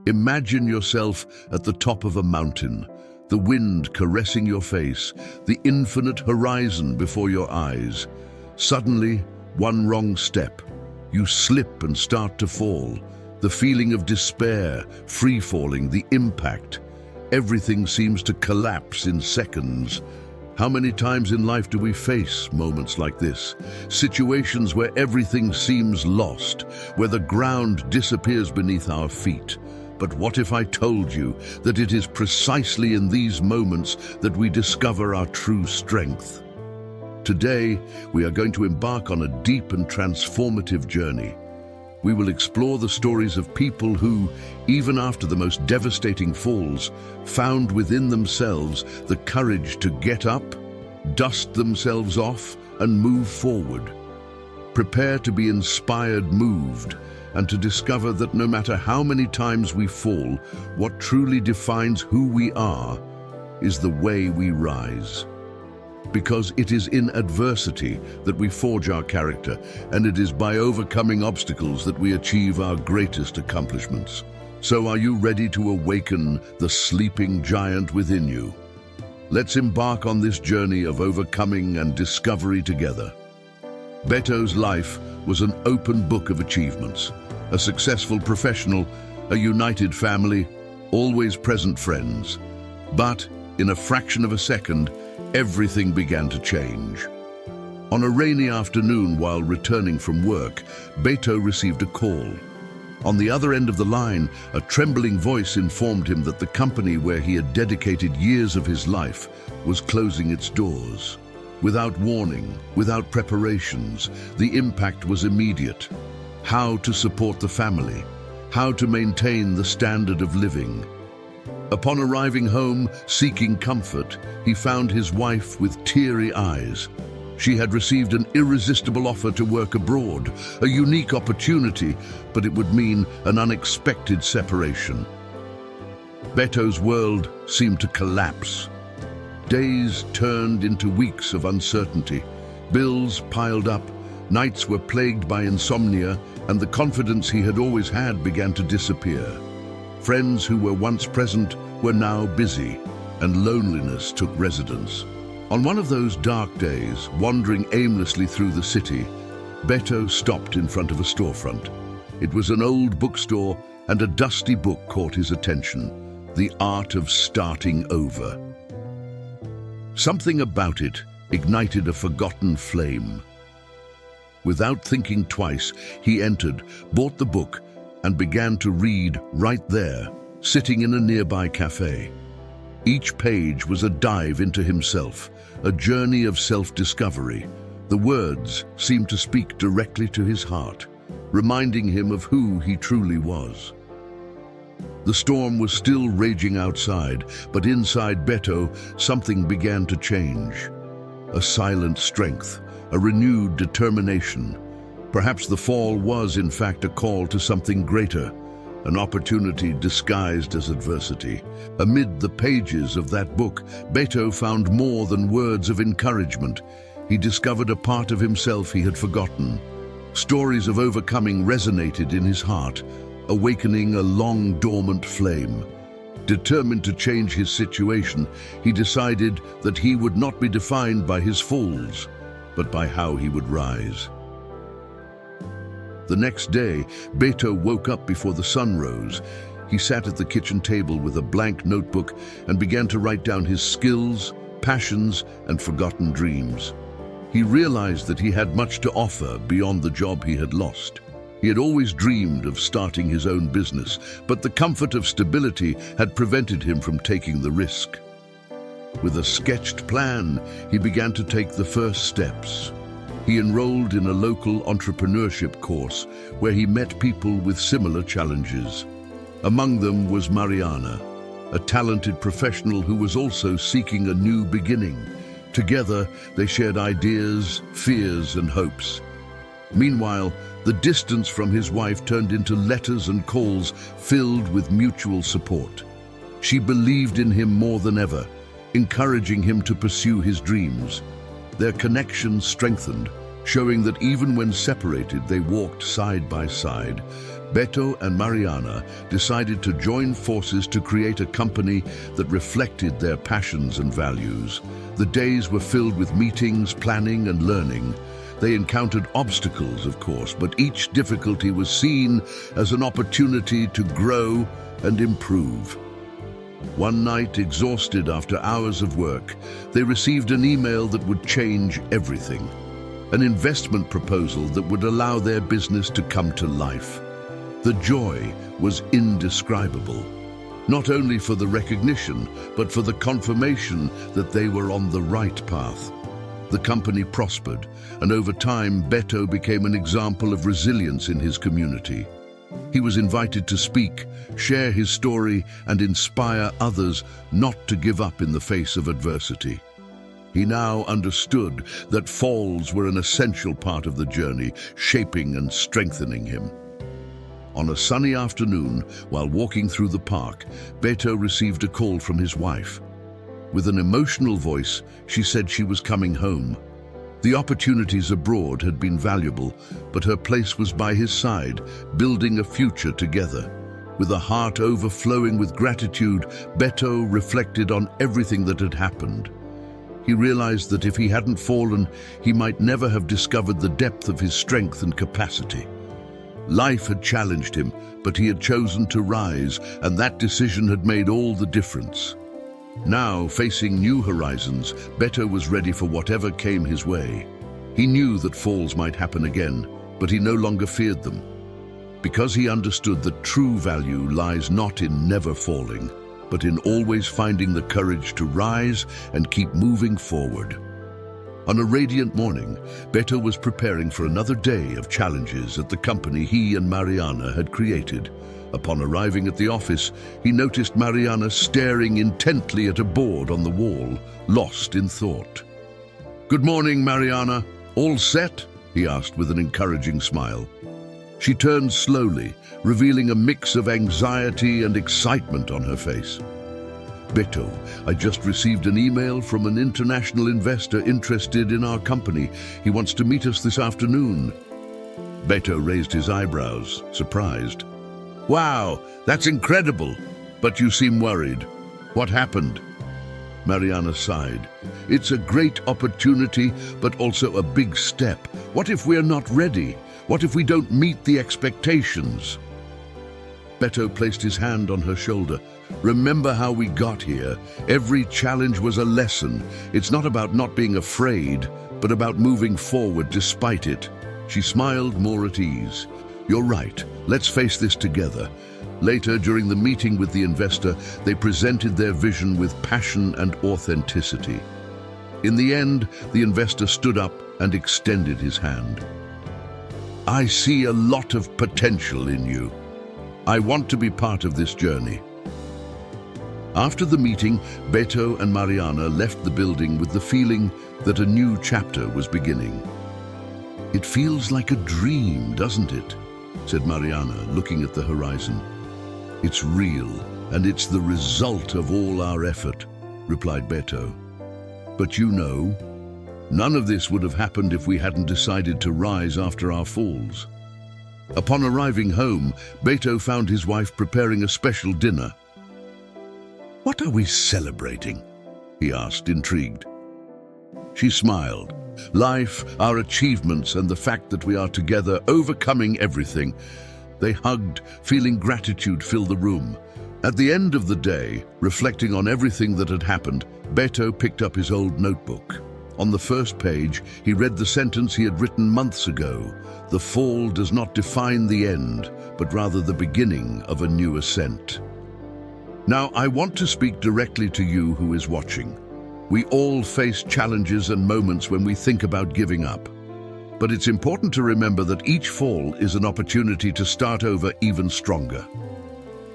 Imagine yourself at the top of a mountain, the wind caressing your face, the infinite horizon before your eyes. Suddenly, one wrong step, you slip and start to fall. The feeling of despair, free-falling, the impact. Everything seems to collapse in seconds. How many times in life do we face moments like this? Situations where everything seems lost, where the ground disappears beneath our feet. But what if I told you that it is precisely in these moments that we discover our true strength? Today, we are going to embark on a deep and transformative journey. We will explore the stories of people who, even after the most devastating falls, found within themselves the courage to get up, dust themselves off, and move forward. Prepare to be inspired, moved, and to discover that no matter how many times we fall, what truly defines who we are is the way we rise. Because it is in adversity that we forge our character, and it is by overcoming obstacles that we achieve our greatest accomplishments. So are you ready to awaken the sleeping giant within you? Let's embark on this journey of overcoming and discovery together. Beto's life was an open book of achievements, a successful professional, a united family, always present friends. But in a fraction of a second, everything began to change. On a rainy afternoon while returning from work, Beto received a call. On the other end of the line, a trembling voice informed him that the company where he had dedicated years of his life was closing its doors. Without warning, without preparations, the impact was immediate. How to support the family, how to maintain the standard of living. Upon arriving home, seeking comfort, he found his wife with teary eyes. She had received an irresistible offer to work abroad, a unique opportunity, but it would mean an unexpected separation. Beto's world seemed to collapse. Days turned into weeks of uncertainty. Bills piled up, nights were plagued by insomnia, and the confidence he had always had began to disappear. Friends who were once present were now busy, and loneliness took residence. On one of those dark days, wandering aimlessly through the city, Beto stopped in front of a storefront. It was an old bookstore, and a dusty book caught his attention, The Art of Starting Over. Something about it ignited a forgotten flame. Without thinking twice, he entered, bought the book, and began to read right there, sitting in a nearby cafe. Each page was a dive into himself, a journey of self-discovery. The words seemed to speak directly to his heart, reminding him of who he truly was. The storm was still raging outside, but inside Beto, something began to change. A silent strength, a renewed determination. Perhaps the fall was, in fact, a call to something greater, an opportunity disguised as adversity. Amid the pages of that book, Beto found more than words of encouragement. He discovered a part of himself he had forgotten. Stories of overcoming resonated in his heart, awakening a long-dormant flame. Determined to change his situation, he decided that he would not be defined by his falls, but by how he would rise. The next day, Beto woke up before the sun rose. He sat at the kitchen table with a blank notebook and began to write down his skills, passions, and forgotten dreams. He realized that he had much to offer beyond the job he had lost. He had always dreamed of starting his own business, but the comfort of stability had prevented him from taking the risk. With a sketched plan, he began to take the first steps. He enrolled in a local entrepreneurship course where he met people with similar challenges. Among them was Mariana, a talented professional who was also seeking a new beginning. Together, they shared ideas, fears, and hopes. Meanwhile, the distance from his wife turned into letters and calls filled with mutual support. She believed in him more than ever, encouraging him to pursue his dreams. Their connection strengthened, showing that even when separated, they walked side by side. Beto and Mariana decided to join forces to create a company that reflected their passions and values. The days were filled with meetings, planning, and learning. They encountered obstacles, of course, but each difficulty was seen as an opportunity to grow and improve. One night, exhausted after hours of work, they received an email that would change everything. An investment proposal that would allow their business to come to life. The joy was indescribable, not only for the recognition, but for the confirmation that they were on the right path. The company prospered, and over time, Beto became an example of resilience in his community. He was invited to speak, share his story, and inspire others not to give up in the face of adversity. He now understood that falls were an essential part of the journey, shaping and strengthening him. On a sunny afternoon, while walking through the park, Beto received a call from his wife. With an emotional voice, she said she was coming home. The opportunities abroad had been valuable, but her place was by his side, building a future together. With a heart overflowing with gratitude, Beto reflected on everything that had happened. He realized that if he hadn't fallen, he might never have discovered the depth of his strength and capacity. Life had challenged him, but he had chosen to rise, and that decision had made all the difference. Now, facing new horizons, Beto was ready for whatever came his way. He knew that falls might happen again, but he no longer feared them, because he understood that true value lies not in never falling, but in always finding the courage to rise and keep moving forward. On a radiant morning, Beto was preparing for another day of challenges at the company he and Mariana had created. Upon arriving at the office, he noticed Mariana staring intently at a board on the wall, lost in thought. "Good morning, Mariana. All set?" he asked with an encouraging smile. She turned slowly, revealing a mix of anxiety and excitement on her face. "Beto, I just received an email from an international investor interested in our company. He wants to meet us this afternoon." Beto raised his eyebrows, surprised. "Wow, that's incredible, but you seem worried. What happened?" Mariana sighed. "It's a great opportunity, but also a big step. What if we're not ready? What if we don't meet the expectations?" Beto placed his hand on her shoulder. "Remember how we got here. Every challenge was a lesson. It's not about not being afraid, but about moving forward despite it." She smiled more at ease. "You're right. Let's face this together." Later, during the meeting with the investor, they presented their vision with passion and authenticity. In the end, the investor stood up and extended his hand. "I see a lot of potential in you. I want to be part of this journey." After the meeting, Beto and Mariana left the building with the feeling that a new chapter was beginning. "It feels like a dream, doesn't it?" said Mariana, looking at the horizon. "It's real, and it's the result of all our effort," replied Beto. "But you know, none of this would have happened if we hadn't decided to rise after our falls." Upon arriving home, Beto found his wife preparing a special dinner. "What are we celebrating?" he asked, intrigued. She smiled. "Life, our achievements, and the fact that we are together, overcoming everything." They hugged, feeling gratitude fill the room. At the end of the day, reflecting on everything that had happened, Beto picked up his old notebook. On the first page, he read the sentence he had written months ago: "The fall does not define the end, but rather the beginning of a new ascent." Now, I want to speak directly to you who is watching. We all face challenges and moments when we think about giving up. But it's important to remember that each fall is an opportunity to start over even stronger.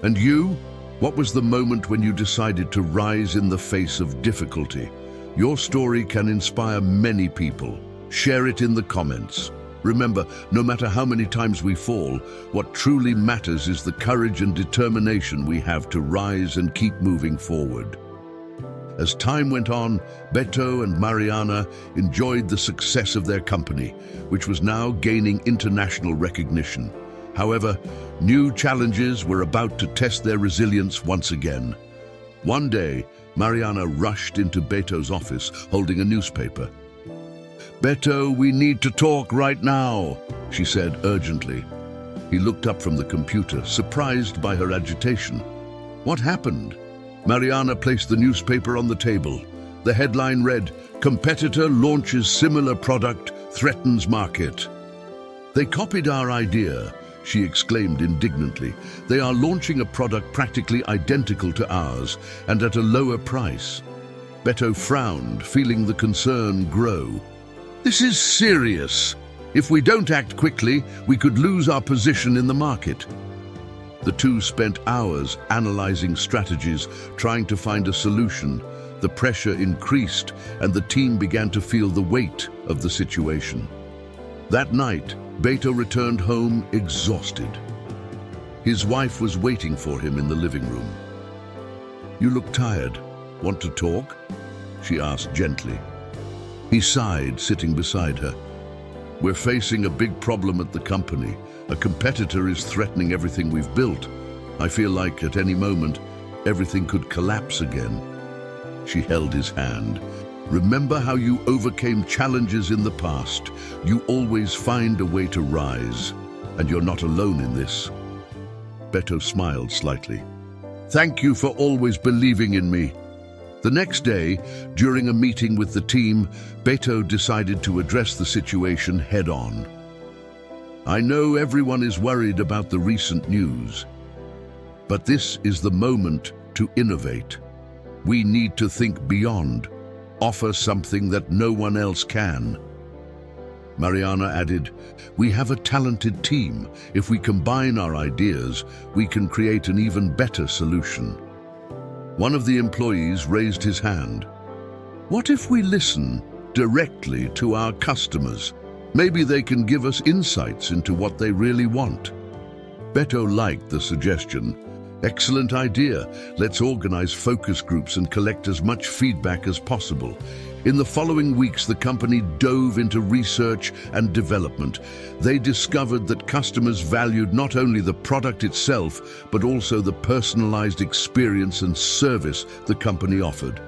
And you? What was the moment when you decided to rise in the face of difficulty? Your story can inspire many people. Share it in the comments. Remember, no matter how many times we fall, what truly matters is the courage and determination we have to rise and keep moving forward. As time went on, Beto and Mariana enjoyed the success of their company, which was now gaining international recognition. However, new challenges were about to test their resilience once again. One day, Mariana rushed into Beto's office holding a newspaper. "Beto, we need to talk right now," she said urgently. He looked up from the computer, surprised by her agitation. What happened? Mariana placed the newspaper on the table. The headline read, "Competitor launches similar product, threatens market." "They copied our idea," she exclaimed indignantly. "They are launching a product practically identical to ours and at a lower price." Beto frowned, feeling the concern grow. "This is serious. If we don't act quickly, we could lose our position in the market." The two spent hours analyzing strategies, trying to find a solution. The pressure increased, and the team began to feel the weight of the situation. That night, Beto returned home exhausted. His wife was waiting for him in the living room. "You look tired. Want to talk?" she asked gently. He sighed, sitting beside her. "We're facing a big problem at the company. A competitor is threatening everything we've built. I feel like at any moment, everything could collapse again." She held his hand. "Remember how you overcame challenges in the past. You always find a way to rise, and you're not alone in this." Beto smiled slightly. "Thank you for always believing in me." The next day, during a meeting with the team, Beto decided to address the situation head-on. "I know everyone is worried about the recent news, but this is the moment to innovate. We need to think beyond, offer something that no one else can." Mariana added, "We have a talented team. If we combine our ideas, we can create an even better solution." One of the employees raised his hand. "What if we listen directly to our customers? Maybe they can give us insights into what they really want." Beto liked the suggestion. "Excellent idea. Let's organize focus groups and collect as much feedback as possible." In the following weeks, the company dove into research and development. They discovered that customers valued not only the product itself, but also the personalized experience and service the company offered.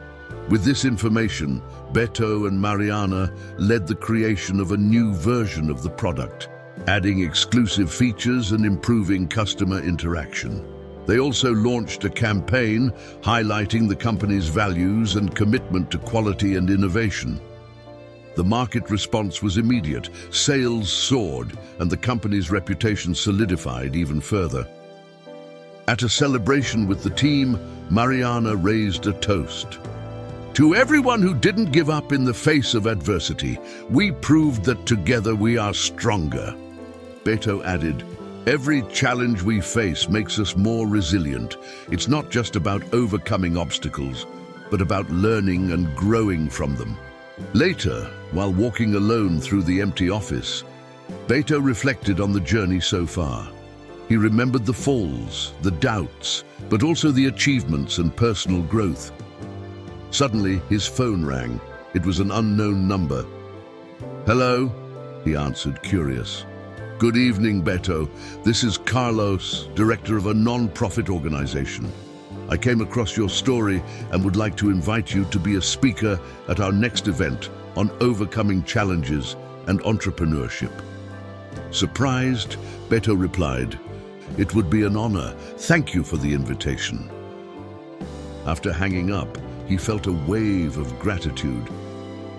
With this information, Beto and Mariana led the creation of a new version of the product, adding exclusive features and improving customer interaction. They also launched a campaign highlighting the company's values and commitment to quality and innovation. The market response was immediate, sales soared, and the company's reputation solidified even further. At a celebration with the team, Mariana raised a toast. "To everyone who didn't give up in the face of adversity, we proved that together we are stronger." Beto added, "Every challenge we face makes us more resilient. It's not just about overcoming obstacles, but about learning and growing from them." Later, while walking alone through the empty office, Beto reflected on the journey so far. He remembered the falls, the doubts, but also the achievements and personal growth. Suddenly, his phone rang. It was an unknown number. "Hello?" he answered, curious. "Good evening, Beto. This is Carlos, director of a non-profit organization. I came across your story and would like to invite you to be a speaker at our next event on overcoming challenges and entrepreneurship." Surprised, Beto replied, "It would be an honor. Thank you for the invitation." After hanging up, he felt a wave of gratitude.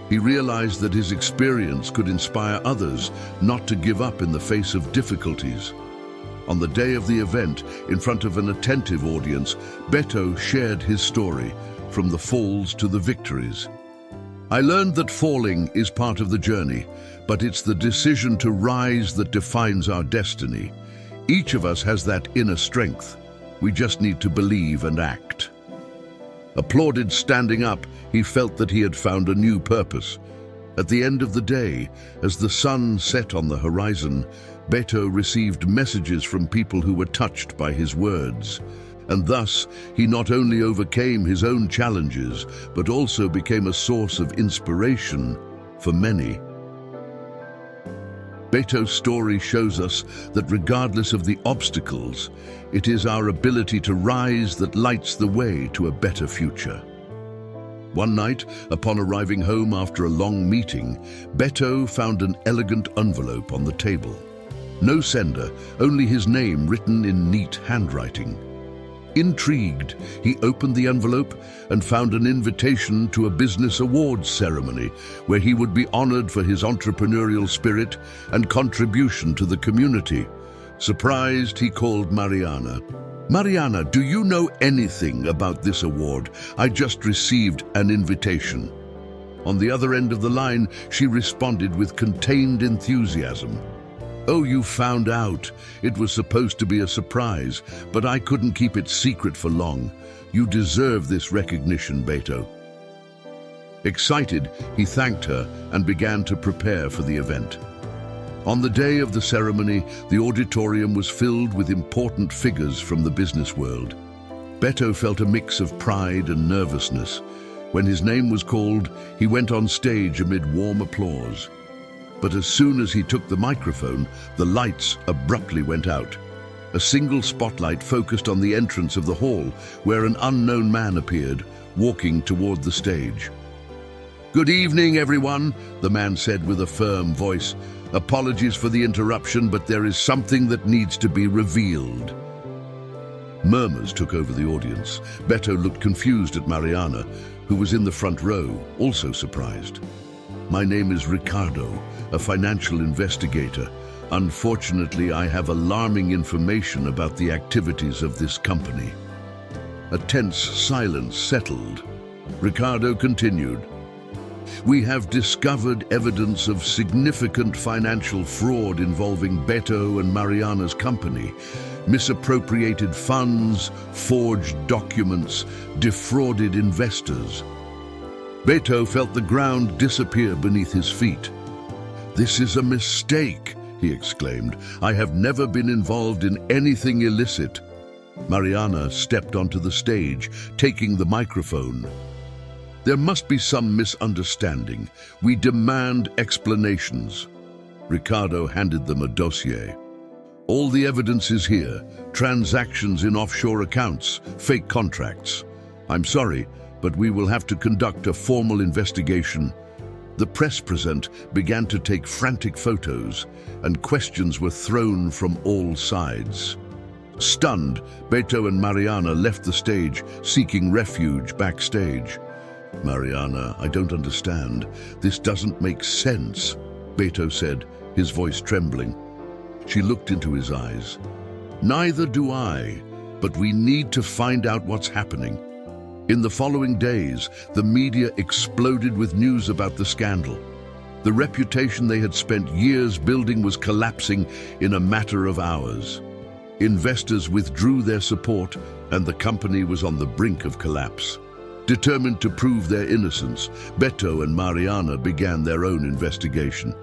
He realized that his experience could inspire others not to give up in the face of difficulties. On the day of the event, in front of an attentive audience, Beto shared his story, from the falls to the victories. "I learned that falling is part of the journey, but it's the decision to rise that defines our destiny. Each of us has that inner strength. We just need to believe and act." Applauded standing up, he felt that he had found a new purpose. At the end of the day, as the sun set on the horizon, Beto received messages from people who were touched by his words. And thus, he not only overcame his own challenges, but also became a source of inspiration for many. Beto's story shows us that regardless of the obstacles, it is our ability to rise that lights the way to a better future. One night, upon arriving home after a long meeting, Beto found an elegant envelope on the table. No sender, only his name written in neat handwriting. Intrigued, he opened the envelope and found an invitation to a business awards ceremony where he would be honored for his entrepreneurial spirit and contribution to the community. Surprised, he called Mariana. "Mariana, do you know anything about this award? I just received an invitation." On the other end of the line, she responded with contained enthusiasm. "Oh, you found out. It was supposed to be a surprise, but I couldn't keep it secret for long. You deserve this recognition, Beto." Excited, he thanked her and began to prepare for the event. On the day of the ceremony, the auditorium was filled with important figures from the business world. Beto felt a mix of pride and nervousness. When his name was called, he went on stage amid warm applause. But as soon as he took the microphone, the lights abruptly went out. A single spotlight focused on the entrance of the hall, where an unknown man appeared, walking toward the stage. "Good evening, everyone," the man said with a firm voice. "Apologies for the interruption, but there is something that needs to be revealed." Murmurs took over the audience. Beto looked confused at Mariana, who was in the front row, also surprised. "My name is Ricardo, a financial investigator. Unfortunately, I have alarming information about the activities of this company." A tense silence settled. Ricardo continued. "We have discovered evidence of significant financial fraud involving Beto and Mariana's company. Misappropriated funds, forged documents, defrauded investors." Beto felt the ground disappear beneath his feet. "This is a mistake," he exclaimed. "I have never been involved in anything illicit." Mariana stepped onto the stage, taking the microphone. "There must be some misunderstanding. We demand explanations." Ricardo handed them a dossier. "All the evidence is here. Transactions in offshore accounts, fake contracts. I'm sorry, but we will have to conduct a formal investigation." The press present began to take frantic photos, and questions were thrown from all sides. Stunned, Beto and Mariana left the stage, seeking refuge backstage. "Mariana, I don't understand. This doesn't make sense," Beto said, his voice trembling. She looked into his eyes. "Neither do I, but we need to find out what's happening." In the following days, the media exploded with news about the scandal. The reputation they had spent years building was collapsing in a matter of hours. Investors withdrew their support, and the company was on the brink of collapse. Determined to prove their innocence, Beto and Mariana began their own investigation.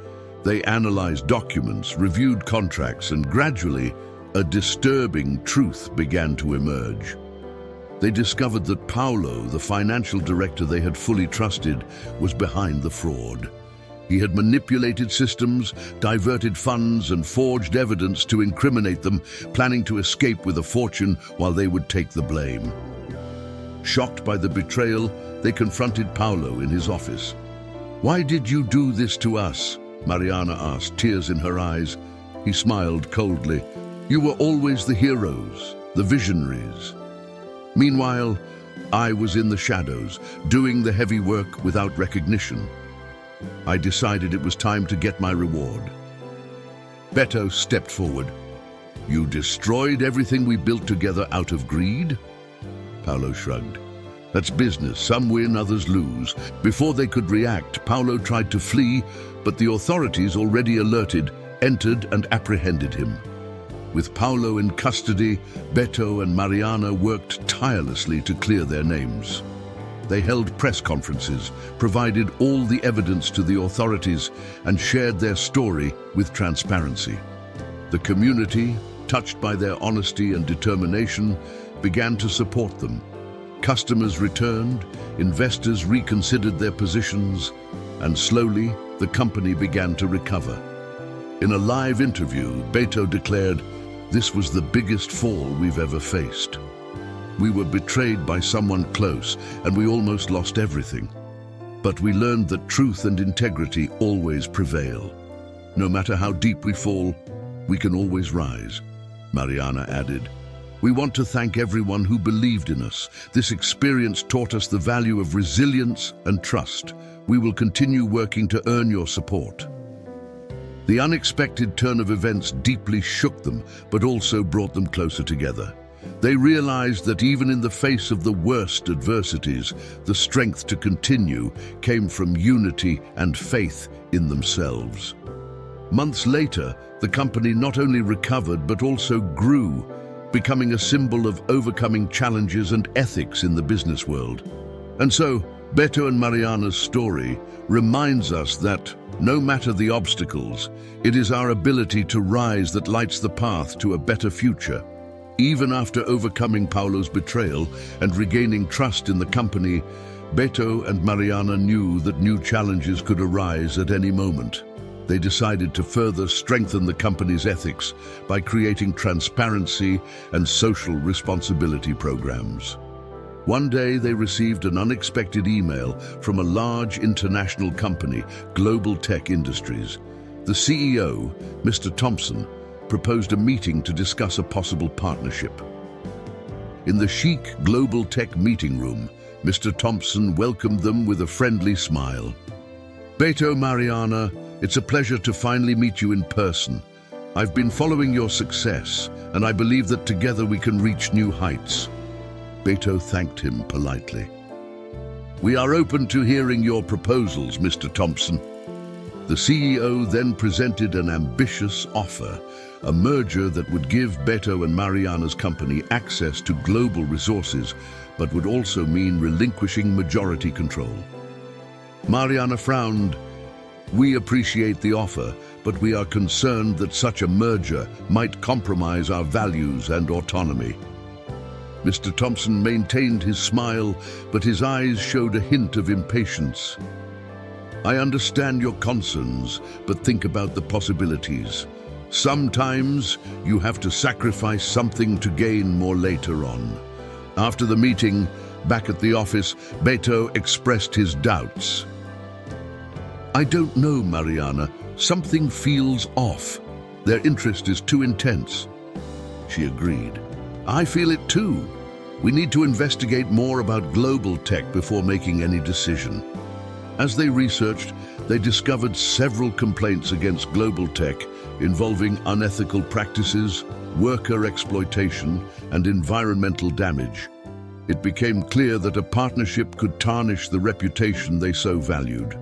They analyzed documents, reviewed contracts, and gradually, a disturbing truth began to emerge. They discovered that Paulo, the financial director they had fully trusted, was behind the fraud. He had manipulated systems, diverted funds, and forged evidence to incriminate them, planning to escape with a fortune while they would take the blame. Shocked by the betrayal, they confronted Paulo in his office. "Why did you do this to us?" Mariana asked, tears in her eyes. He smiled coldly. "You were always the heroes, the visionaries. Meanwhile, I was in the shadows, doing the heavy work without recognition. I decided it was time to get my reward." Beto stepped forward. "You destroyed everything we built together out of greed?" Paulo shrugged. "That's business. Some win, others lose." Before they could react, Paulo tried to flee, but the authorities, already alerted, entered and apprehended him. With Paulo in custody, Beto and Mariana worked tirelessly to clear their names. They held press conferences, provided all the evidence to the authorities, and shared their story with transparency. The community, touched by their honesty and determination, began to support them. Customers returned, investors reconsidered their positions, and slowly the company began to recover. In a live interview, Beto declared, "This was the biggest fall we've ever faced. We were betrayed by someone close, and we almost lost everything. But we learned that truth and integrity always prevail. No matter how deep we fall, we can always rise." Mariana added, "We want to thank everyone who believed in us. This experience taught us the value of resilience and trust. We will continue working to earn your support." The unexpected turn of events deeply shook them, but also brought them closer together. They realized that even in the face of the worst adversities, the strength to continue came from unity and faith in themselves. Months later, the company not only recovered but also grew, becoming a symbol of overcoming challenges and ethics in the business world. And so, Beto and Mariana's story reminds us that, no matter the obstacles, it is our ability to rise that lights the path to a better future. Even after overcoming Paulo's betrayal and regaining trust in the company, Beto and Mariana knew that new challenges could arise at any moment. They decided to further strengthen the company's ethics by creating transparency and social responsibility programs. One day they received an unexpected email from a large international company, Global Tech Industries. The CEO, Mr. Thompson, proposed a meeting to discuss a possible partnership. In the chic Global Tech meeting room, Mr. Thompson welcomed them with a friendly smile. "Beto, Mariana, it's a pleasure to finally meet you in person. I've been following your success, and I believe that together we can reach new heights." Beto thanked him politely. "We are open to hearing your proposals, Mr. Thompson." The CEO then presented an ambitious offer, a merger that would give Beto and Mariana's company access to global resources, but would also mean relinquishing majority control. Mariana frowned. "We appreciate the offer, but we are concerned that such a merger might compromise our values and autonomy." Mr. Thompson maintained his smile, but his eyes showed a hint of impatience. "I understand your concerns, but think about the possibilities. Sometimes you have to sacrifice something to gain more later on." After the meeting, back at the office, Beto expressed his doubts. "I don't know, Mariana. Something feels off. Their interest is too intense." She agreed. "I feel it too. We need to investigate more about global tech before making any decision." As they researched, they discovered several complaints against global tech involving unethical practices, worker exploitation, and environmental damage. It became clear that a partnership could tarnish the reputation they so valued.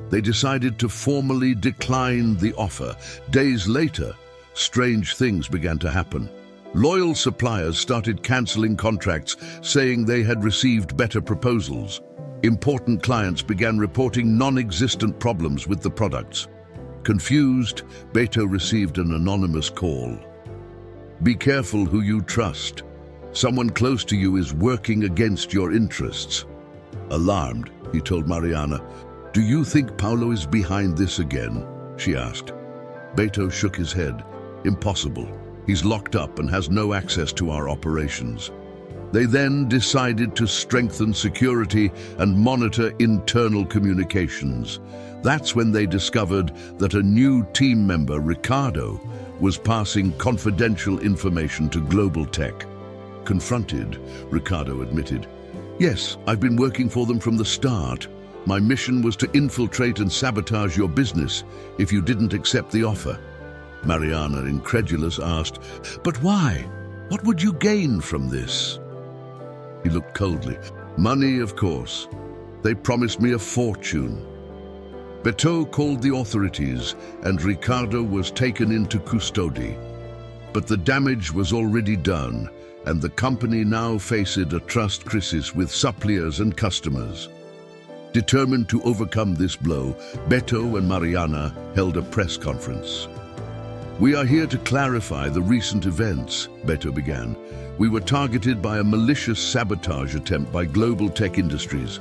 They decided to formally decline the offer. Days later, strange things began to happen. Loyal suppliers started canceling contracts, saying they had received better proposals. Important clients began reporting non-existent problems with the products. Confused, Beto received an anonymous call. "Be careful who you trust. Someone close to you is working against your interests." Alarmed, he told Mariana, "Do you think Paulo is behind this again?" she asked. Beto shook his head. "Impossible. He's locked up and has no access to our operations." They then decided to strengthen security and monitor internal communications. That's when they discovered that a new team member, Ricardo, was passing confidential information to Global Tech. Confronted, Ricardo admitted, "Yes, I've been working for them from the start. My mission was to infiltrate and sabotage your business if you didn't accept the offer." Mariana, incredulous, asked, "But why? What would you gain from this?" He looked coldly. "Money, of course. They promised me a fortune." Beto called the authorities and Ricardo was taken into custody. But the damage was already done and the company now faced a trust crisis with suppliers and customers. Determined to overcome this blow, Beto and Mariana held a press conference. "We are here to clarify the recent events," Beto began. "We were targeted by a malicious sabotage attempt by Global Tech Industries.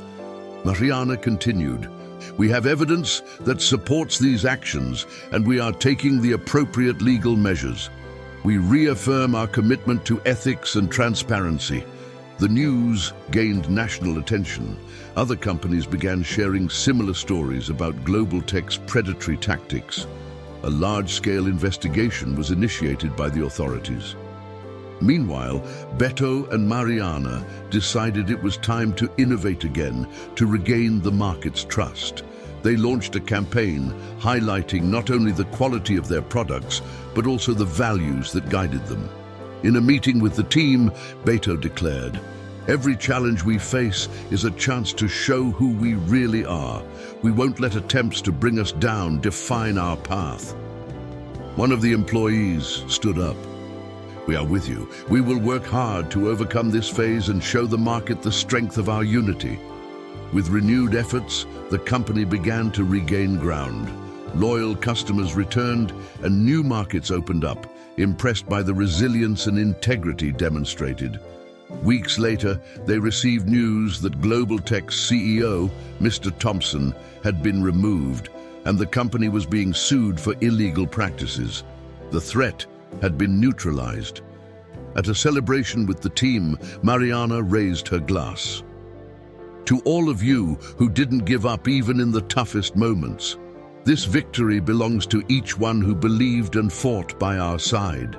Mariana continued, "We have evidence that supports these actions, and we are taking the appropriate legal measures. We reaffirm our commitment to ethics and transparency." The news gained national attention. Other companies began sharing similar stories about global tech's predatory tactics. A large-scale investigation was initiated by the authorities. Meanwhile, Beto and Mariana decided it was time to innovate again to regain the market's trust. They launched a campaign highlighting not only the quality of their products, but also the values that guided them. In a meeting with the team, Beto declared, "Every challenge we face is a chance to show who we really are. We won't let attempts to bring us down define our path." One of the employees stood up. "We are with you. We will work hard to overcome this phase and show the market the strength of our unity." With renewed efforts, the company began to regain ground. Loyal customers returned and new markets opened up, impressed by the resilience and integrity demonstrated. Weeks later, they received news that Global Tech's CEO, Mr. Thompson, had been removed, and the company was being sued for illegal practices. The threat had been neutralized. At a celebration with the team, Mariana raised her glass. "To all of you who didn't give up even in the toughest moments, this victory belongs to each one who believed and fought by our side."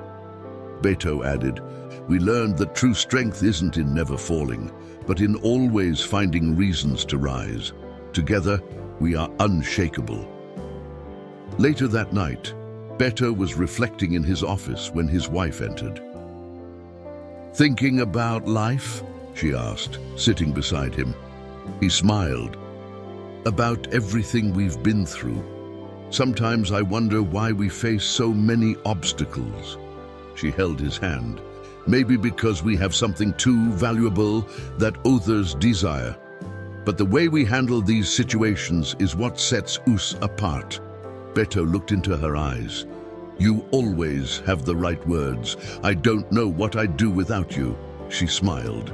Beto added, "We learned that true strength isn't in never falling, but in always finding reasons to rise. Together, we are unshakable." Later that night, Beto was reflecting in his office when his wife entered. "Thinking about life?" she asked, sitting beside him. He smiled. "About everything we've been through. Sometimes I wonder why we face so many obstacles." She held his hand. "Maybe because we have something too valuable that others desire. But the way we handle these situations is what sets us apart." Beto looked into her eyes. "You always have the right words. I don't know what I'd do without you." She smiled.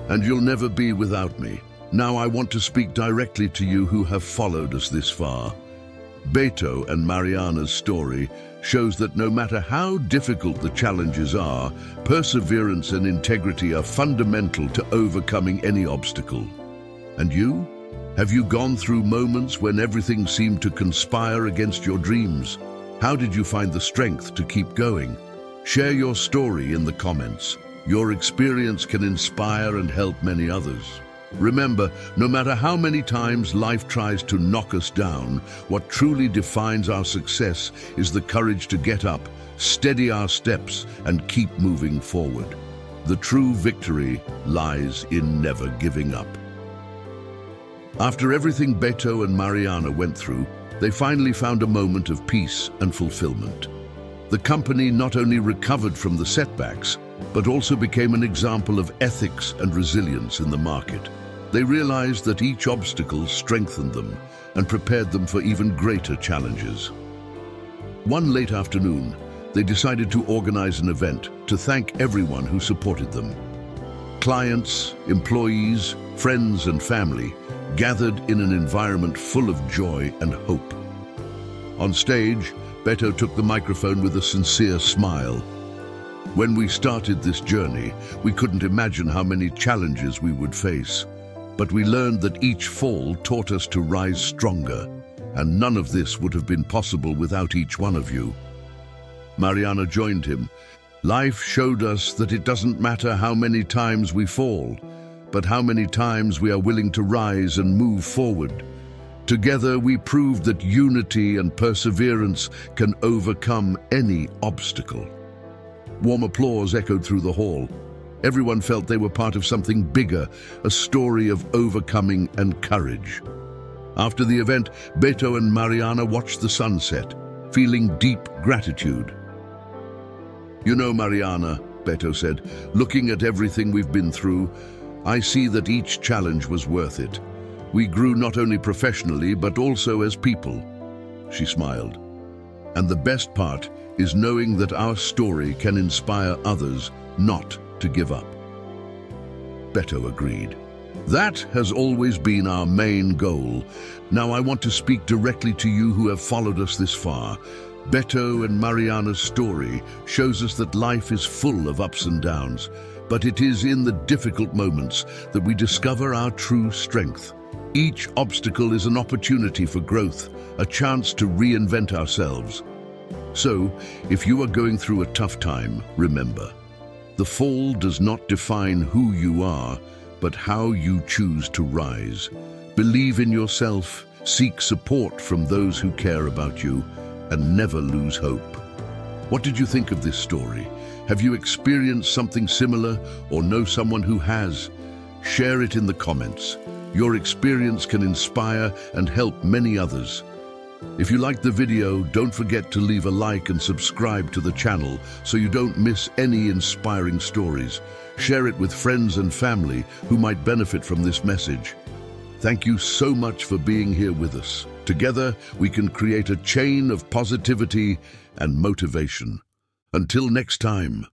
"And you'll never be without me. Now I want to speak directly to you who have followed us this far." Beto and Mariana's story shows that no matter how difficult the challenges are, perseverance and integrity are fundamental to overcoming any obstacle. And you? Have you gone through moments when everything seemed to conspire against your dreams? How did you find the strength to keep going? Share your story in the comments. Your experience can inspire and help many others. Remember, no matter how many times life tries to knock us down, what truly defines our success is the courage to get up, steady our steps, and keep moving forward. The true victory lies in never giving up. After everything Beto and Mariana went through, they finally found a moment of peace and fulfillment. The company not only recovered from the setbacks, but also became an example of ethics and resilience in the market. They realized that each obstacle strengthened them and prepared them for even greater challenges. One late afternoon, they decided to organize an event to thank everyone who supported them. Clients, employees, friends, and family gathered in an environment full of joy and hope. On stage, Beto took the microphone with a sincere smile. "When we started this journey, we couldn't imagine how many challenges we would face. But we learned that each fall taught us to rise stronger, and none of this would have been possible without each one of you." Mariana joined him. "Life showed us that it doesn't matter how many times we fall, but how many times we are willing to rise and move forward. Together we proved that unity and perseverance can overcome any obstacle." Warm applause echoed through the hall. Everyone felt they were part of something bigger, a story of overcoming and courage. After the event, Beto and Mariana watched the sunset, feeling deep gratitude. "You know, Mariana," Beto said, "looking at everything we've been through, I see that each challenge was worth it. We grew not only professionally, but also as people." She smiled. "And the best part is knowing that our story can inspire others not to give up." Beto agreed. That has always been our main goal. Now I want to speak directly to you who have followed us this far. Beto and Mariana's story shows us that life is full of ups and downs, but it is in the difficult moments that we discover our true strength. Each obstacle is an opportunity for growth, a chance to reinvent ourselves. So, if you are going through a tough time, remember, the fall does not define who you are, but how you choose to rise. Believe in yourself, seek support from those who care about you, and never lose hope. What did you think of this story? Have you experienced something similar or know someone who has? Share it in the comments. Your experience can inspire and help many others. If you liked the video, don't forget to leave a like and subscribe to the channel so you don't miss any inspiring stories. Share it with friends and family who might benefit from this message. Thank you so much for being here with us. Together, we can create a chain of positivity and motivation. Until next time.